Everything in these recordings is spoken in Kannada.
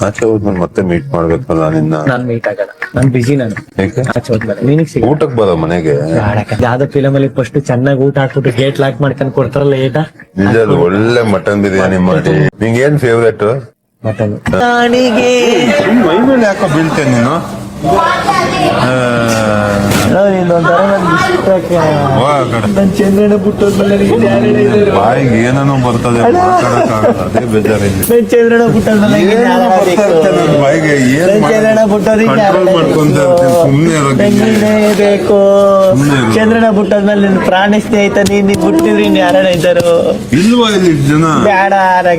ಆಚೆ ಹೋದ್ಮೇಲೆ ಮತ್ತೆ ಮೀಟ್ ಮಾಡ್ಬೇಕಲ್ಲ ನಿನ್ನ. ನಾನ್ ಮೀಟ್ ಆಗಲ್ಲ, ನಾನ್ ಬಿಸಿ. ನಾನು ಯಾಕೆ ಆಚೆ ಹೋದ್ಮೇಲೆ ನಿನಗ್ ಸಿಗ ಊಟಕ್ ಬರೋ ಮನೆಗೆ? ಯಾವ್ದೋ ಫಿಲಮ್ ಅಲ್ಲಿ ಫಸ್ಟ್ ಚೆನ್ನಾಗಿ ಊಟ ಹಾಕ್ಬಿಟ್ಟು ಗೇಟ್ ಲಾಕ್ ಮಾಡ್ಕೊಂಡ್ ಕೊಡ್ತಾರಲ್ಲ ಏಟ. ನಿಜ ಒಳ್ಳೆ ಮಟನ್ ಬಿರಿಯಾನಿ ಮಾಡಿ. ನಿಂಗೆ ಏನ್ ಫೇವ್ರೇಟ್? ಮಟನ್. ಮೈ ಮೇಲೆ ಯಾಕೋ ಬೀಳ್ತೇನೆ ನೀನು. ಚಂದ್ರನ ಪುಟ್ಟದ್ಮೇಲೆ ಬಾಯಿಗೆ ಏನೋ ಬರ್ತದೆ, ಅದೇ ಬೇಜಾರಿಲ್ಲ. ಚಂದ್ರನ ಪುಟ್ಟದ್ಮೇಲೆ ಬಾಯಿಗೆ ಚಂದ್ರನ ಬೇಕು. ಚಂದ್ರನ ಪುಟ್ಟದ್ಮೇಲೆ ನಿನ್ ಪ್ರಾಣಿ ಸ್ನೇಹಿತ ನೀನ್ ಬಿಟ್ಟಿದ್ರಿ ಇನ್ ಯಾರಣ ಇದ್ದಾರು ಇಲ್ವಾ ಇಲ್ಲಿ ಜನ? ಬೇಡ,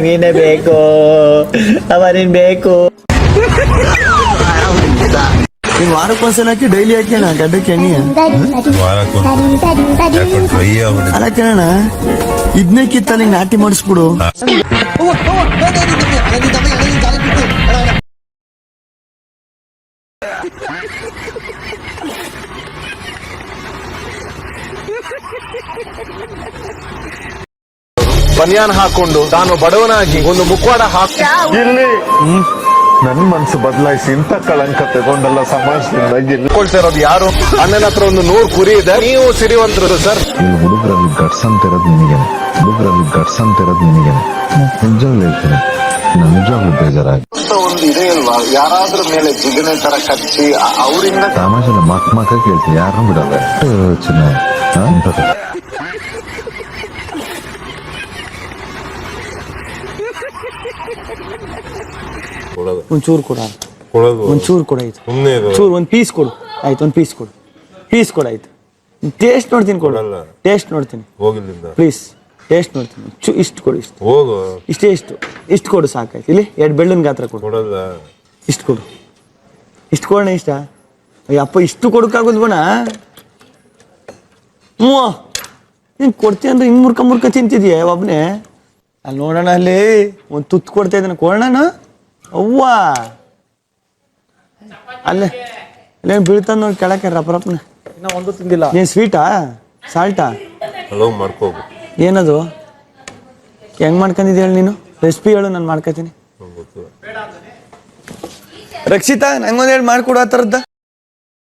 ನೀನೇ ಬೇಕು, ಅವ ನೀನ್ ಬೇಕು. ವಾರಕ್ಕೊಂದ್ಸಲ ಹಾಕಿ ಡೈಲಿ ಹಾಕ್ಯಣ ಗಡ್ಡಕ್ಕೆ ಎಣ್ಣೆ ಅಲ್ಲ ಕೇಳೋಣ. ಇದನ್ನೇ ಕಿತ್ತಲ್ಲಿ ನಾಟಿ ಮಾಡಿಸ್ಬಿಡು. ಬನಿಯಾನ್ ಹಾಕೊಂಡು ತಾನು ಬಡವನಾಗಿ ಒಂದು ಮುಖವಾಡ ಹಾಕಿ ಇಲ್ಲಿ ನನ್ ಮನ್ಸು ಬದಲಾಯಿಸಿ ಇಂಥ ಕಳಂಕ ತಗೊಂಡಲ್ಲ ಸಮಾಜದಿಂದ ಗೆಲ್ಕೊಳ್ತಿರೋದು ಯಾರು? ಅಣ್ಣನ ಹತ್ರ ಒಂದು 100 ಕುರಿ ಇದೆ, ನೀವು ಸಿರಿವಂತರು ಸರ್. ಇಲ್ಲಿ ಹುಡುಗರಲ್ಲಿ ಗಟ್ಸ್ ಅಂತ ಇರೋದು ನಿನಗೇನೆ, ಹುಡುಗರಲ್ಲಿ ಗಟ್ಸ್ ಅಂತ ಇರೋದು ನಿನಗೇನೆ. ನಿಜವಾಗ್ಲೂ ಹೇಳ್ತೀನಿ, ನಿಜವಾಗ್ಲೂ ಬೇಜಾರಾಗಿ ಒಂದು ಇದೆ ಅಲ್ವಾ, ಯಾರಾದ್ರೂ ಮೇಲೆ ಜಿಗಣೆ ತರ ಕಚ್ಚಿ ಅವರಿಂದ ತಮಾಷೆಲ್ಲ ಮಕ್ಕ ಕೇಳ್ತೀನಿ, ಯಾರನ್ನೂ ಬಿಡಲ್ಲ. ಚಿನ್ನ ಒಂಚೂರು ಕೊಡ, ಒಂಚೂರು ಕೊಡ ಆಯ್ತು. ಚೂರು ಒಂದ್ ಪೀಸ್ ಕೊಡು ಆಯ್ತು, ಒಂದ್ ಪೀಸ್ ಕೊಡು, ಪೀಸ್ ಕೊಡು ಆಯ್ತು. ಟೇಸ್ಟ್ ನೋಡ್ತೀನಿ, ಕೊಡು ಟೇಸ್ಟ್ ನೋಡ್ತೀನಿ ಪ್ಲೀಸ್, ಟೇಸ್ಟ್ ನೋಡ್ತೀನಿ. ಇಷ್ಟು ಕೊಡು, ಇಷ್ಟೇ, ಇಷ್ಟು ಕೊಡು ಸಾಕಾಯ್ತು. ಇಲ್ಲಿ 2 ಬೆಳ್ಳಿನ ಗಾತ್ರ ಕೊಡು, ಇಷ್ಟು ಕೊಡು, ಇಷ್ಟು ಕೊಡೋಣ. ಇಷ್ಟ ಅಯ್ಯಪ್ಪ, ಇಷ್ಟು ಕೊಡಕ್ಕಾಗೋದು ಬಣ. ನೀನ್ ಕೊಡ್ತೀಯ ಅಂದ್ರೆ ಹಿಂಗ್ ಮುರ್ಕ ತಿಂತಿದ್ಯಾ ಒಬ್ನೇ? ಅಲ್ಲಿ ನೋಡೋಣ, ಅಲ್ಲಿ ಒಂದು ತುತ್ತು ಕೊಡ್ತಾ ಇದ್ದಾನೆ, ಕೊಡೋಣ. ಅವ್ವ ಅಲ್ಲೇ ಅಲ್ಲೇನು ಬೀಳ್ತಾನ ನೋಡಿ ಕೆಳಕ್ಕೆ ರಪ್ರಪ್ನ. ಒಂದು ತಿಂದಿಲ್ಲ. ನೀನ್ ಸ್ವೀಟಾ ಸಾಲ್ಟಾ ಏನದು? ಹೆಂಗ್ ಮಾಡ್ಕೊಂಡಿದ್ದೆ ಹೇಳಿ ನೀನು? ರೆಸಿಪಿ ಹೇಳು, ನಾನು ಮಾಡ್ಕೊತೀನಿ. ರಕ್ಷಿತಾ, ನಂಗೊಂದು ಹೇಳಿ ಮಾಡ್ಕೊಡು ಆ ಥರದ್ದು.